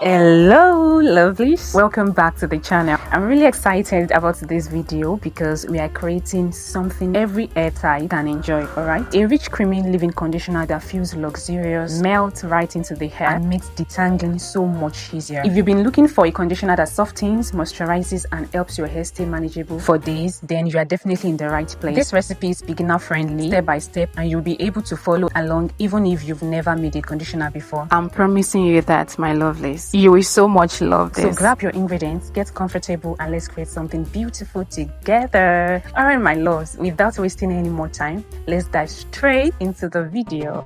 Hello lovelies, welcome back to the channel. I'm really excited about this video because we are creating something every hair type can enjoy. All right, a rich creamy leave-in conditioner that feels luxurious, melts right into the hair and makes detangling so much easier. If you've been looking for a conditioner that softens, moisturizes and helps your hair stay manageable for days, then you are definitely in the right place. This recipe is beginner friendly, step by step, and you'll be able to follow along even if you've never made a conditioner before. I'm promising you that, my lovelies, you will so much love this. So grab your ingredients, get comfortable, and let's create something beautiful together. All right, my loves, without wasting any more time, let's dive straight into the video.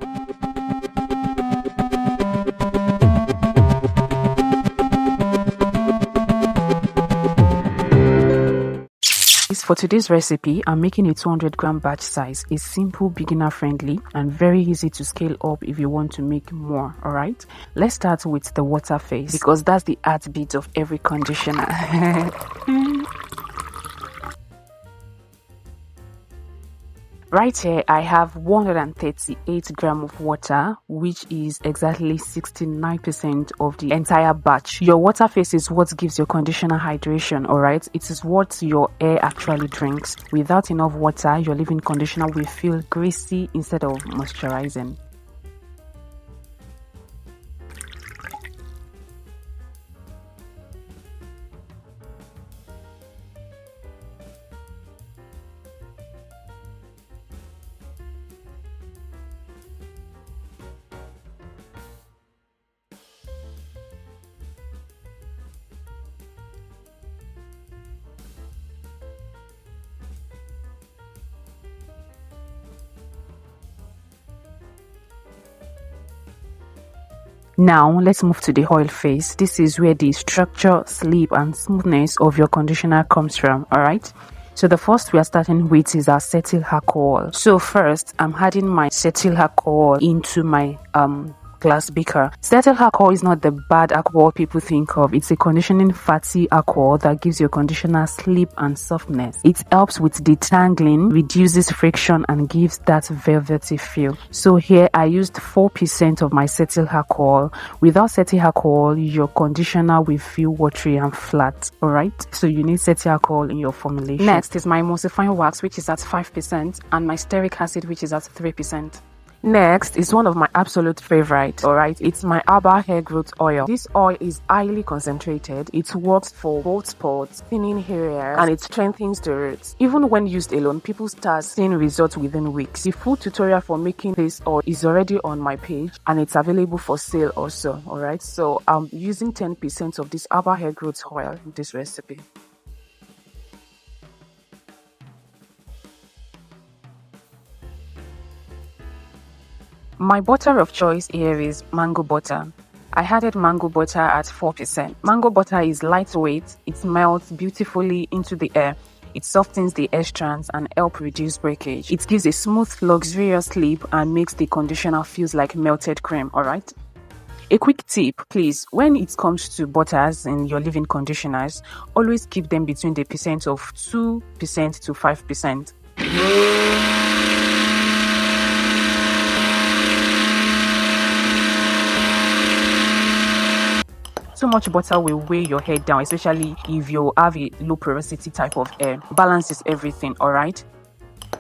For today's recipe, I'm making a 200-gram batch size. It's simple, beginner friendly, and very easy to scale up if you want to make more. All right, let's start with the water phase because that's the heartbeat of every conditioner. Right here, I have 138 grams of water, which is exactly 69% of the entire batch. Your water phase is what gives your conditioner hydration, alright? It is what your hair actually drinks. Without enough water, your leave-in conditioner will feel greasy instead of moisturizing. Now let's move to the oil phase. This is where the structure, sleep and smoothness of your conditioner comes from. All right, so the first we are starting with is our cetyl alcohol. So first I'm adding my cetyl alcohol into my glass beaker. Cetyl alcohol is not the bad alcohol people think of. It's a conditioning fatty alcohol that gives your conditioner sleep and softness. It helps with detangling, reduces friction and gives that velvety feel. So here I used 4% of my cetyl alcohol. Without cetyl alcohol, your conditioner will feel watery and flat. Alright, so you need cetyl alcohol in your formulation. Next is my emulsifying wax, which is at 5%, and my stearic acid, which is at 3%. Next is one of my absolute favorite. Alright, it's my herbal hair growth oil. This oil is highly concentrated. It works for bald spots, thinning hair, and it strengthens the roots. Even when used alone, people start seeing results within weeks. The full tutorial for making this oil is already on my page and it's available for sale also. Alright, so I'm using 10% of this herbal hair growth oil in this recipe. My butter of choice here is mango butter. I added mango butter at 4%. Mango butter is lightweight, it melts beautifully into the hair, it softens the hair strands and helps reduce breakage. It gives a smooth, luxurious sleep and makes the conditioner feels like melted cream, alright? A quick tip, please, when it comes to butters in your leave-in conditioners, always keep them between the percent of 2% to 5%. Too much butter will weigh your hair down, especially if you have a low porosity type of hair. Balance is everything, alright?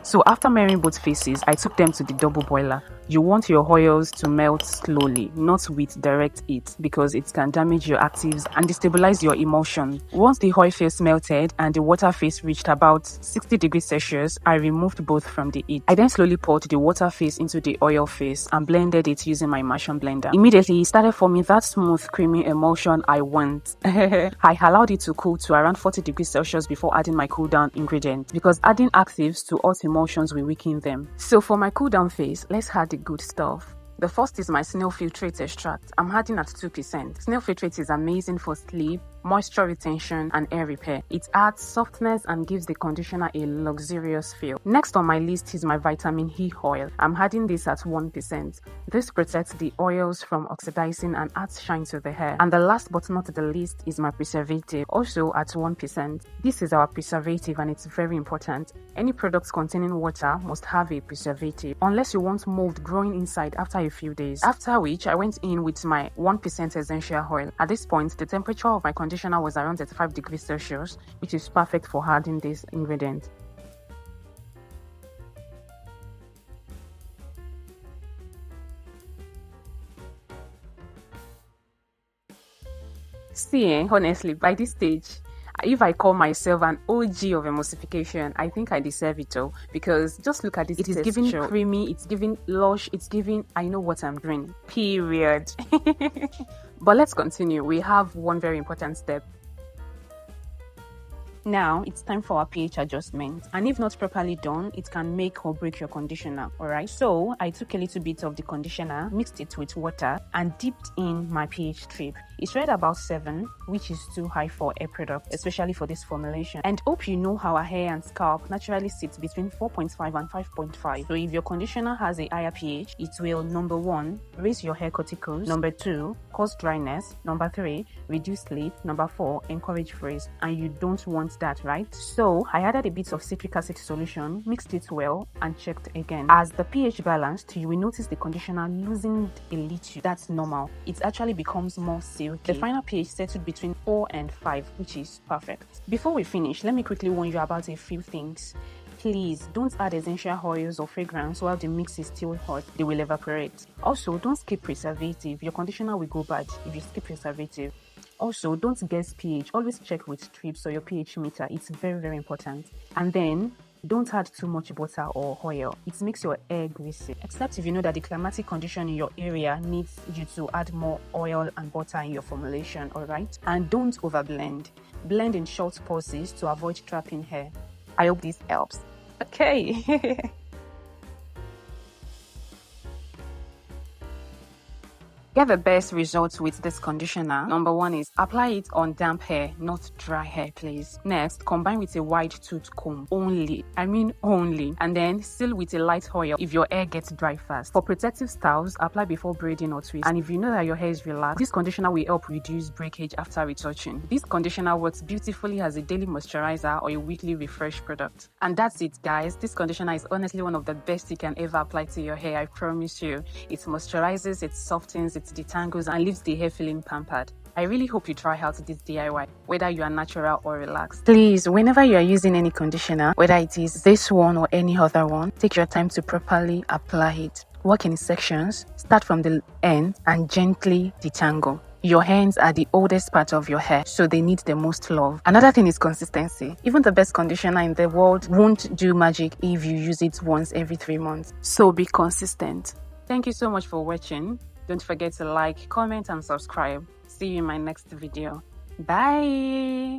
So after marrying both faces, I took them to the double boiler. You want your oils to melt slowly, not with direct heat, because it can damage your actives and destabilize your emulsion. Once the oil phase melted and the water phase reached about 60 degrees Celsius, I removed both from the heat. I then slowly poured the water phase into the oil phase and blended it using my immersion blender. Immediately, it started forming that smooth, creamy emulsion I want. I allowed it to cool to around 40 degrees Celsius before adding my cool down ingredients, because adding actives to hot emulsions will weaken them. So for my cool down phase, let's add the good stuff. The first is my snail filtrate extract. I'm adding at 2%. Snail filtrate is amazing for sleep, moisture retention, and hair repair. It adds softness and gives the conditioner a luxurious feel. Next on my list is my vitamin E oil. I'm adding this at 1%. This protects the oils from oxidizing and adds shine to the hair. And the last but not the least is my preservative, also at 1%. This is our preservative and it's very important. Any products containing water must have a preservative, unless you want mold growing inside after a few days. After which, I went in with my 1% essential oil. At this point, the temperature of my conditioner was around 35 degrees Celsius, which is perfect for adding this ingredient. See, honestly, by this stage, if I call myself an OG of emulsification, I think I deserve it all, because just look at this. It is giving creamy, it's giving lush, it's giving I know what I'm doing, period. But let's continue. We have one very important step. Now it's time for our pH adjustment, and if not properly done, it can make or break your conditioner. Alright, so I took a little bit of the conditioner, mixed it with water, and dipped in my pH strip. It's read about 7, which is too high for a product, especially for this formulation. And hope you know how our hair and scalp naturally sits between 4.5 and 5.5. So if your conditioner has a higher pH, it will, number 1, raise your hair cuticles, number 2, cause dryness, number 3, reduce sleep, number 4, encourage frizz, and you don't want that, right? So I added a bit of citric acid solution, mixed it well, and checked again. As the pH balanced, you will notice the conditioner loosened a little. That's normal. It actually becomes more silky. The final pH settled between 4 and 5, which is perfect. Before we finish, let me quickly warn you about a few things. Please don't add essential oils or fragrance while the mix is still hot. They will evaporate. Also, don't skip preservative. Your conditioner will go bad if you skip preservative. Also, don't guess pH. Always check with strips or your pH meter. It's very, very important. And then, don't add too much butter or oil. It makes your hair greasy. Except if you know that the climatic condition in your area needs you to add more oil and butter in your formulation, alright? And don't overblend. Blend in short pauses to avoid trapping hair. I hope this helps. Okay. Get the best results with this conditioner. Number 1 is apply it on damp hair, not dry hair, please. Next, combine with a wide tooth comb only. I mean only. And then seal with a light oil if your hair gets dry fast. For protective styles, apply before braiding or twist. And if you know that your hair is relaxed, this conditioner will help reduce breakage after retouching. This conditioner works beautifully as a daily moisturizer or a weekly refresh product. And that's it, guys. This conditioner is honestly one of the best you can ever apply to your hair, I promise you. It moisturizes, it softens, it detangles, and leaves the hair feeling pampered. I really hope you try out this DIY, whether you are natural or relaxed. Please, whenever you are using any conditioner, whether it is this one or any other one, take your time to properly apply it. Work in sections, start from the end and gently detangle. Your hands are the oldest part of your hair, so they need the most love. Another thing is consistency. Even the best conditioner in the world won't do magic if you use it once every 3 months. So be consistent. Thank you so much for watching. Don't forget to like, comment, and subscribe. See you in my next video. Bye!